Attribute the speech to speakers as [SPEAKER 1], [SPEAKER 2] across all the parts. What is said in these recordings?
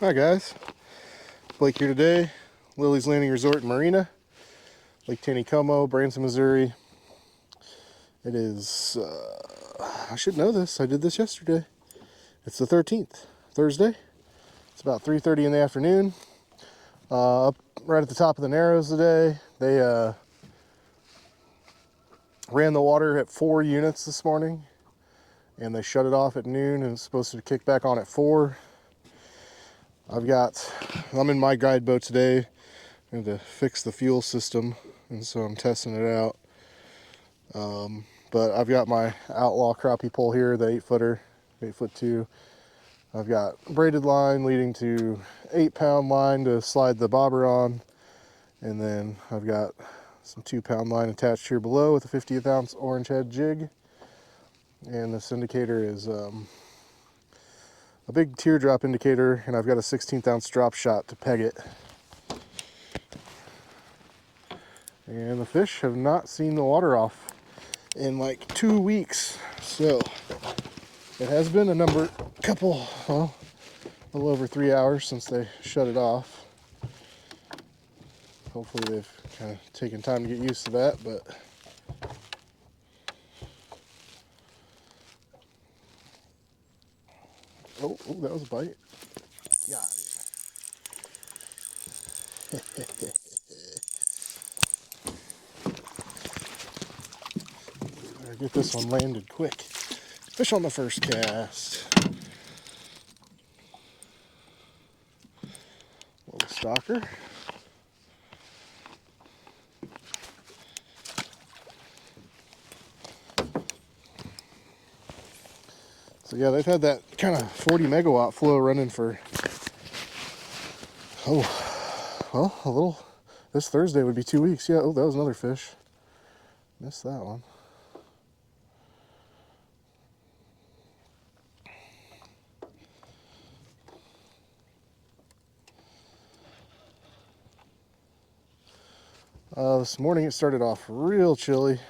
[SPEAKER 1] Hi guys, Blake here today. Lilley's Landing Resort in Marina, Lake Taneycomo, Branson, Missouri. It is, I should know this, I did this yesterday. It's the 13th, Thursday. It's about 3:30 in the afternoon. Up right at the top of the Narrows today. They ran the water at 4 units this morning, and they shut it off at noon, and it's supposed to kick back on at 4. I'm in my guide boat today. I had to fix the fuel system, and so I'm testing it out. But I've got my Outlaw crappie pole here, the 8-footer, 8'2". I've got braided line leading to 8-pound line to slide the bobber on, and then I've got some 2-pound line attached here below with a 50th ounce orange head jig. And this indicator is a big teardrop indicator, and I've got a 16th ounce drop shot to peg it. And the fish have not seen the water off in like 2 weeks, so it has been a little over 3 hours since they shut it off. Hopefully they've kind of taken time to get used to that, but oh, that was a bite. Yeah. Better get this one landed quick. Fish on the first cast. Little stalker. So yeah, they've had that kind of 40 megawatt flow running for, this Thursday would be 2 weeks. Yeah, oh, that was another fish. Missed that one. This morning it started off real chilly.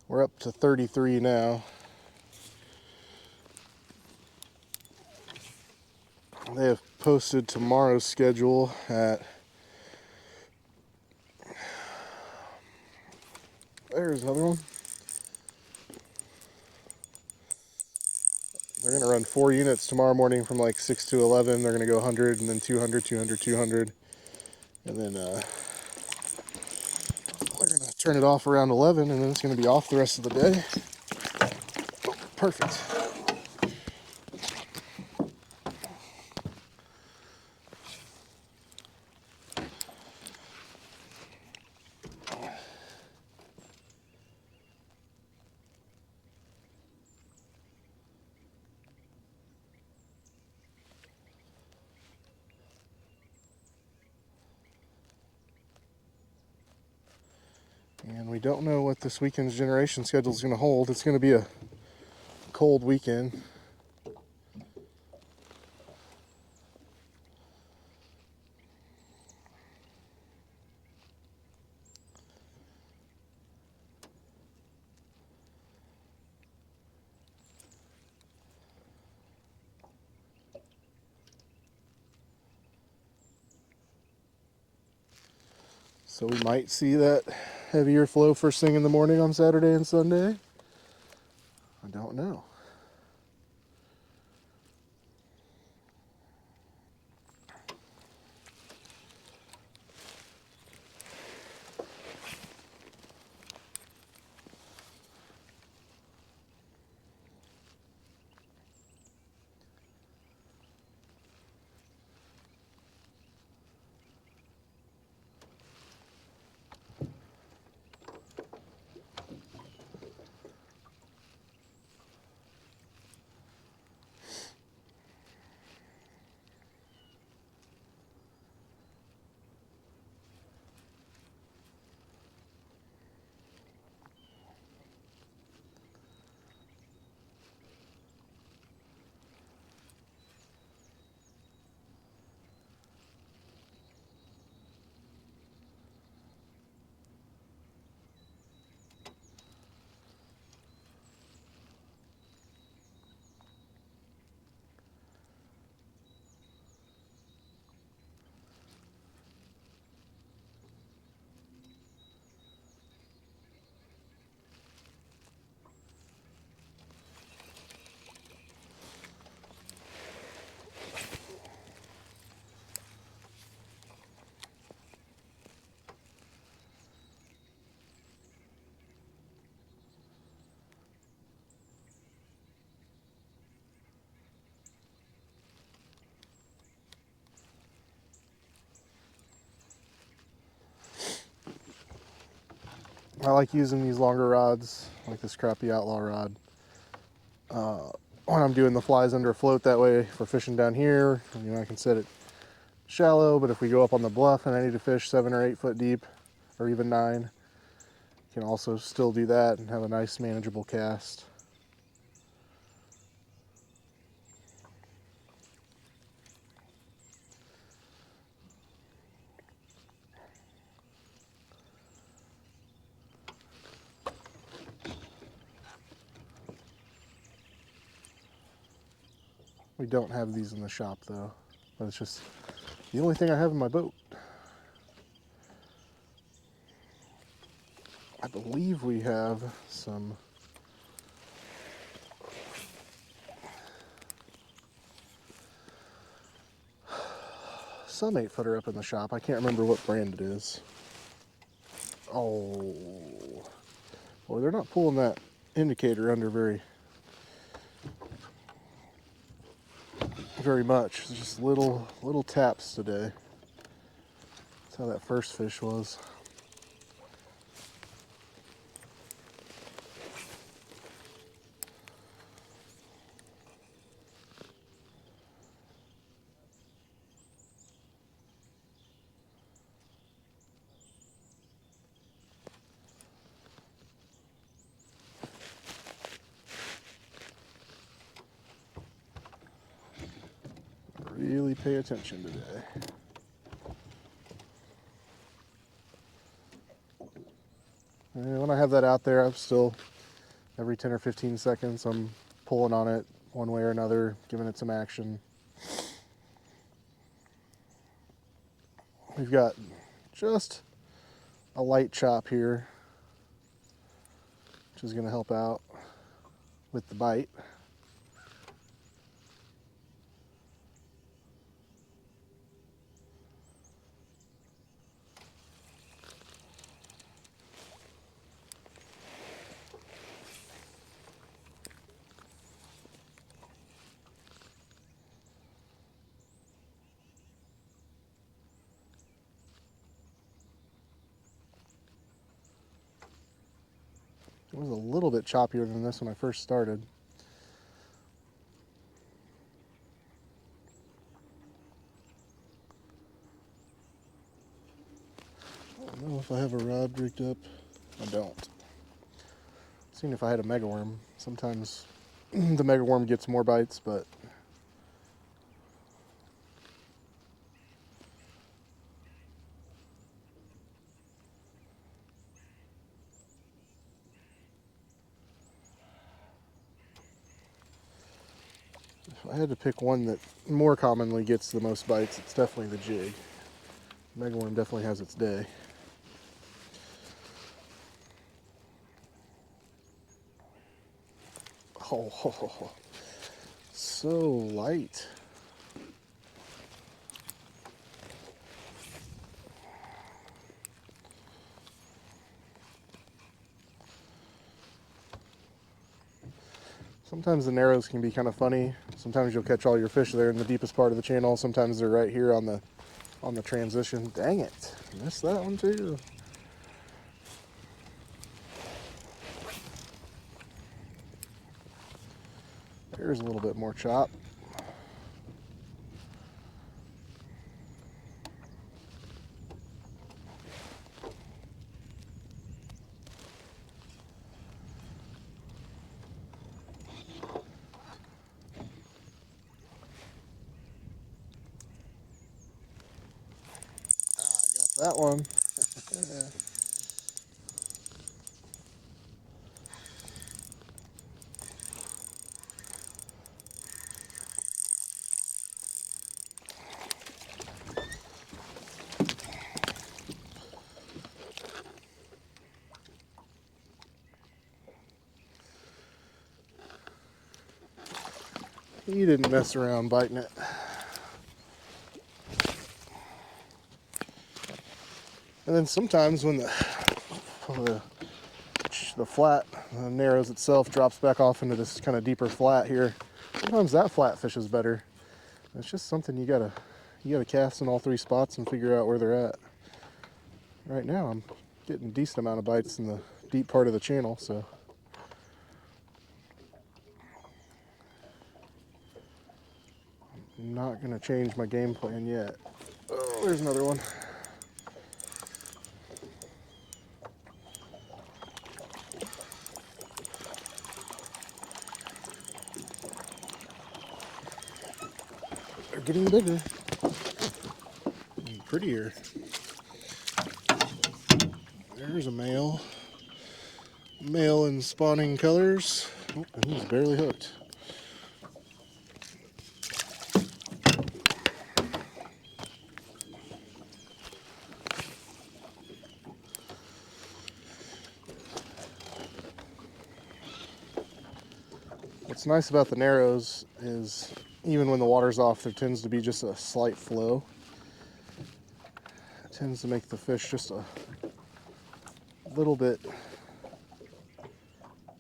[SPEAKER 1] We're up to 33 now. They have posted tomorrow's schedule at, there's another one. They're going to run 4 units tomorrow morning from like 6 to 11. They're going to go 100 and then 200, 200, 200. And then they're going to turn it off around 11, and then it's going to be off the rest of the day. Oh, perfect. And we don't know what this weekend's generation schedule is going to hold. It's going to be a cold weekend. So we might see that heavier flow first thing in the morning on Saturday and Sunday. I don't know. I like using these longer rods, like this crappie outlaw rod, when I'm doing the flies under a float. That way, for fishing down here, you know, I can set it shallow, but if we go up on the bluff and I need to fish 7 or 8 foot deep, or even 9, can also still do that and have a nice manageable cast. We don't have these in the shop though, but it's just the only thing I have in my boat. I believe we have some some 8-footer up in the shop. I can't remember what brand it is. Oh, well, they're not pulling that indicator under very much. It's just little taps today. That's how that first fish was. Really pay attention today. And when I have that out there, I'm still, every 10 or 15 seconds, I'm pulling on it one way or another, giving it some action. We've got just a light chop here, which is going to help out with the bite. It was a little bit choppier than this when I first started. I don't know if I have a rod rigged up. I don't. Seeing if I had a megaworm. Sometimes the megaworm gets more bites, but if I had to pick one that more commonly gets the most bites, it's definitely the jig. Megaworm definitely has its day. Oh, so light. Sometimes the narrows can be kind of funny. Sometimes you'll catch all your fish there in the deepest part of the channel. Sometimes they're right here on the transition. Dang it, missed that one too. There's a little bit more chop. That one. He didn't mess around biting it. And then sometimes when the flat narrows itself, drops back off into this kind of deeper flat here, sometimes that flat fish is better. It's just something you gotta cast in all 3 spots and figure out where they're at. Right now I'm getting a decent amount of bites in the deep part of the channel, so. I'm not gonna change my game plan yet. Oh, there's another one. They're getting bigger and prettier. There's a male. Male in spawning colors. Oh, and he's barely hooked. What's nice about the Narrows is even when the water's off, there tends to be just a slight flow. It tends to make the fish just a little bit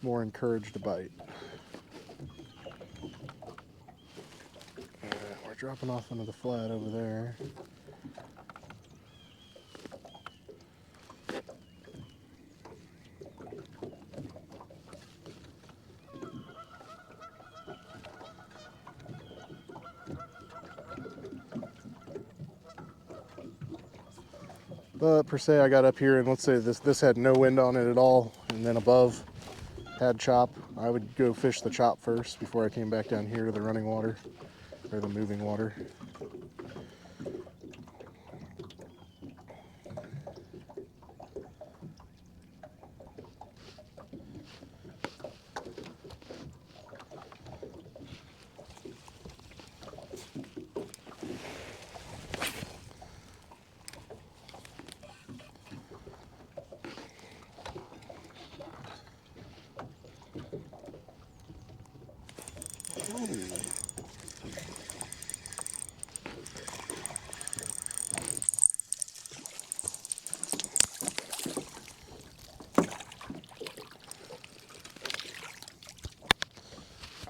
[SPEAKER 1] more encouraged to bite. We're dropping off into the flat over there. But per se, I got up here and let's say this had no wind on it at all, and then above had chop. I would go fish the chop first before I came back down here to the running water or the moving water.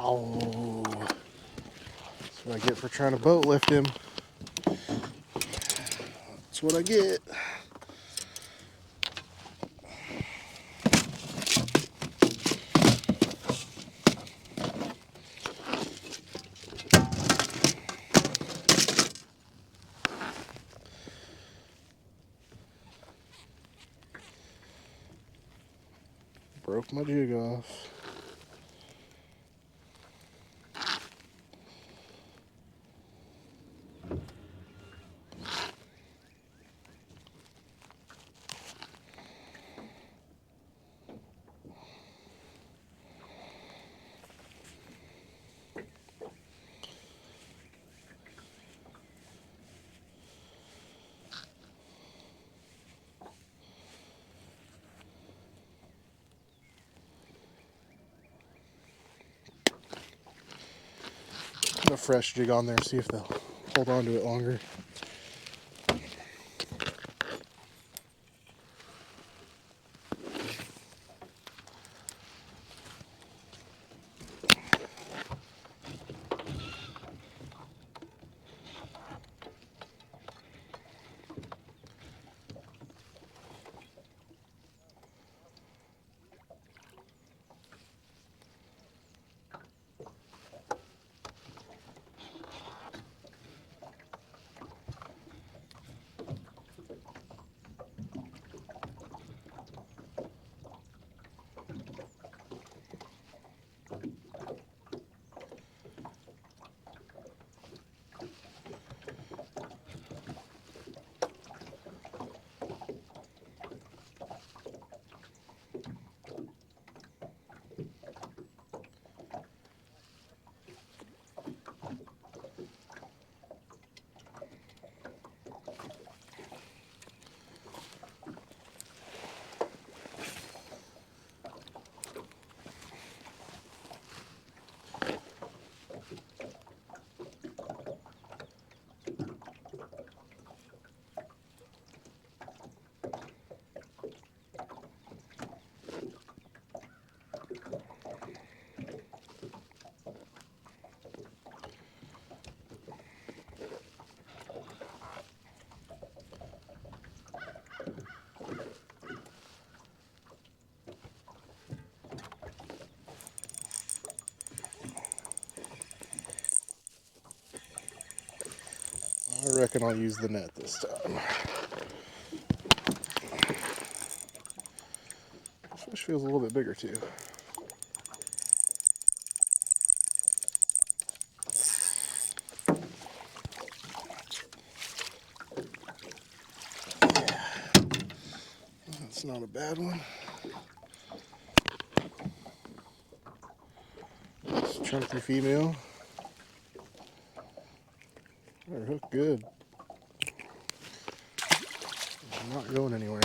[SPEAKER 1] Oh, that's what I get for trying to boat lift him. That's what I get. Broke my jig off. Put a fresh jig on there, see if they'll hold on to it longer. reckon I'll use the net this time. This fish feels a little bit bigger too. Yeah, that's not a bad one. It's chunky female. They're hooked good. I'm not going anywhere.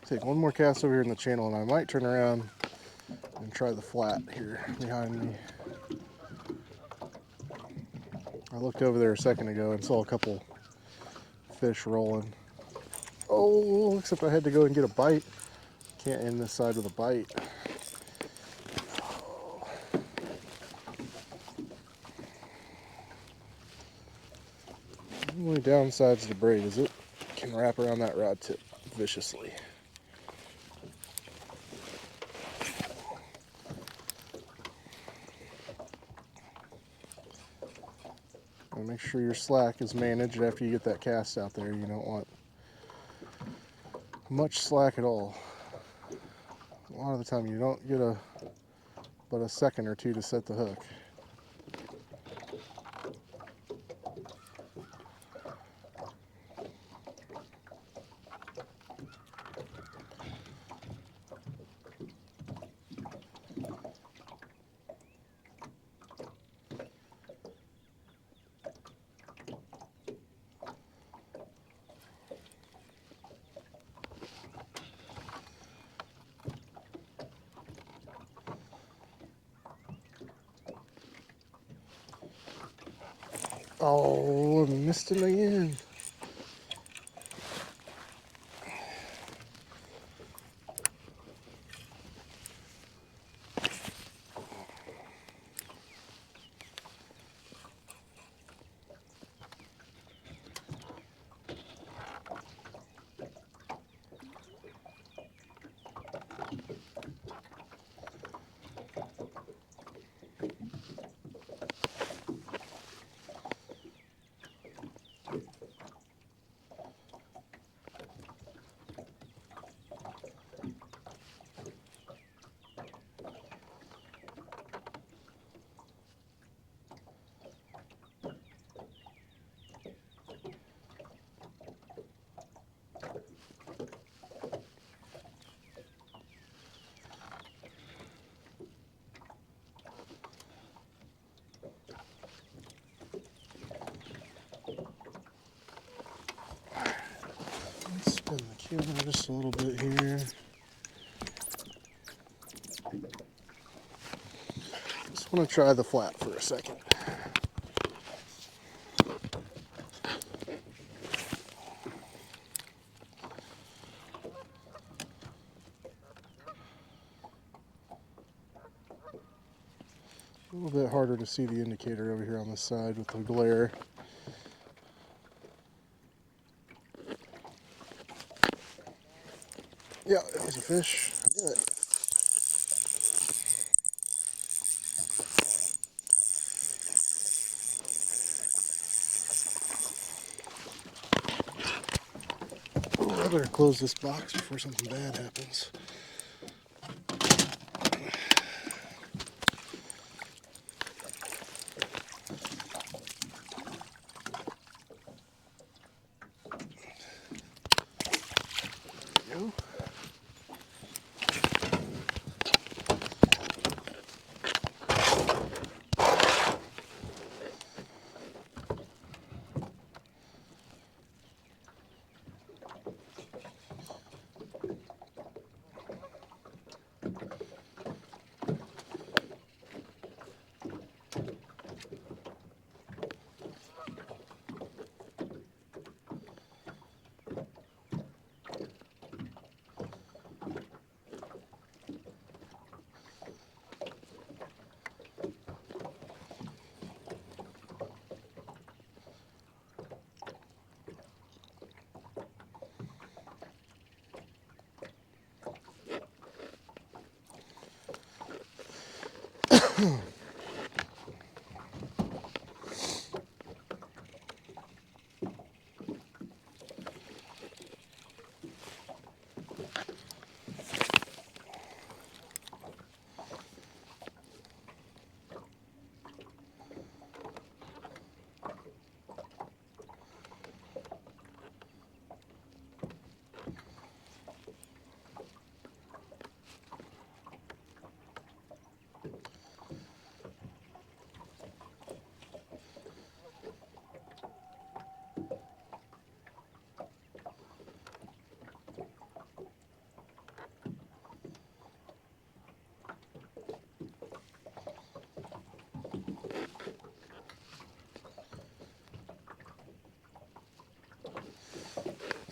[SPEAKER 1] Take one more cast over here in the channel and I might turn around and try the flat here behind me. I looked over there a second ago and saw a couple fish rolling. Oh, except I had to go and get a bite. Can't end this side with a bite. Oh. The only downside to the braid is it can wrap around that rod tip viciously. And make sure your slack is managed after you get that cast out there. You don't want much slack at all. A lot of the time you don't get but a second or two to set the hook. Oh, I missed him again. Spin the camera just a little bit here. Just want to try the flat for a second. A little bit harder to see the indicator over here on the side with the glare. Yeah, there's a fish. I did it. Oh, I better close this box before something bad happens.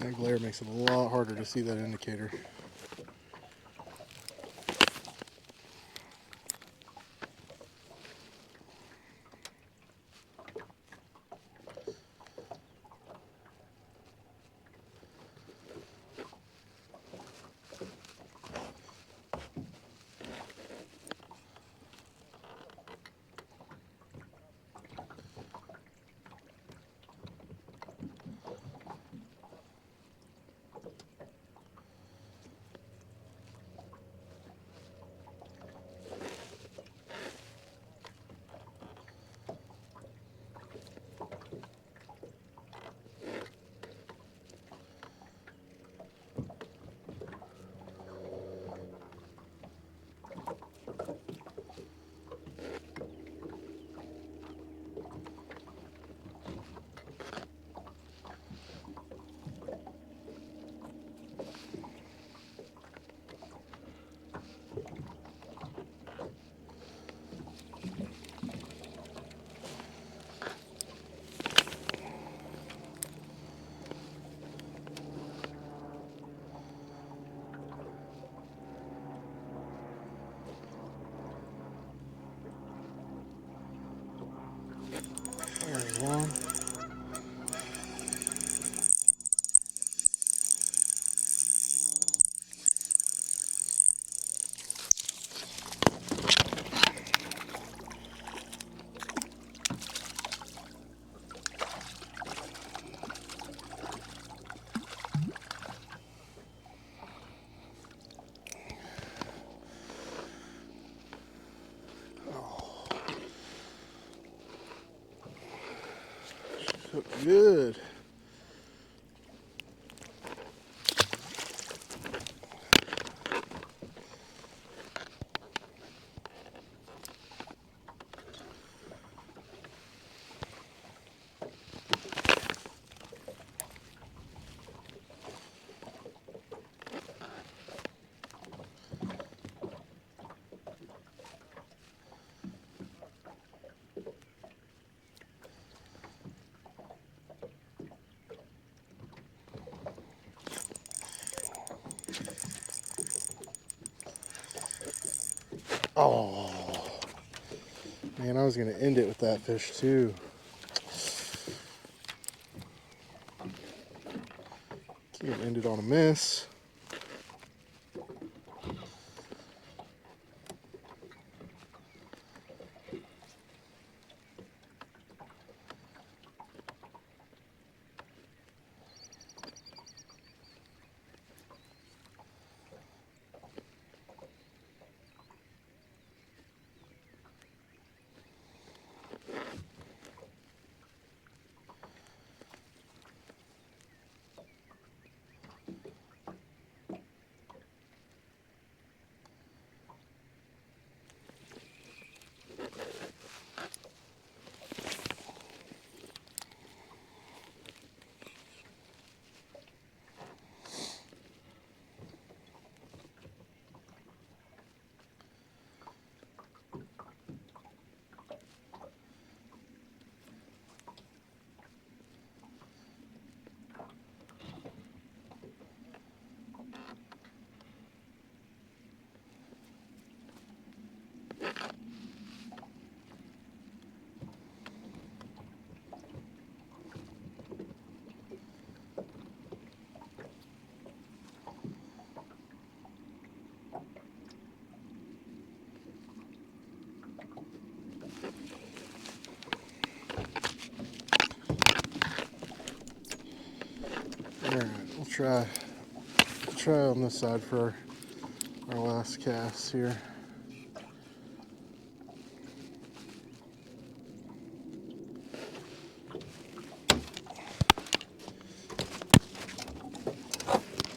[SPEAKER 1] That glare makes it a lot harder to see that indicator. There's one. Cooked good. Oh, man, I was going to end it with that fish too. Can't end it on a miss. try on this side for our last cast here.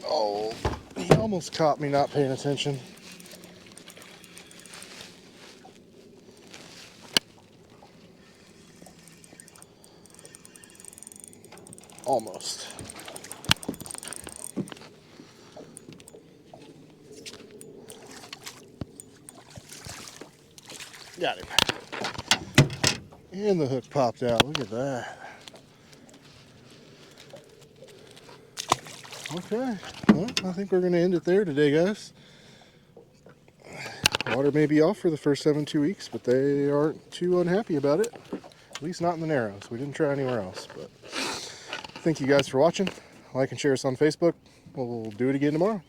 [SPEAKER 1] Oh, he almost caught me not paying attention. Almost. Got him. And the hook popped out. Look at that. Okay. Well, I think we're going to end it there today, guys. Water may be off for the first 2 weeks, but they aren't too unhappy about it. At least not in the Narrows. We didn't try anywhere else. But thank you guys for watching. Like and share us on Facebook. We'll do it again tomorrow.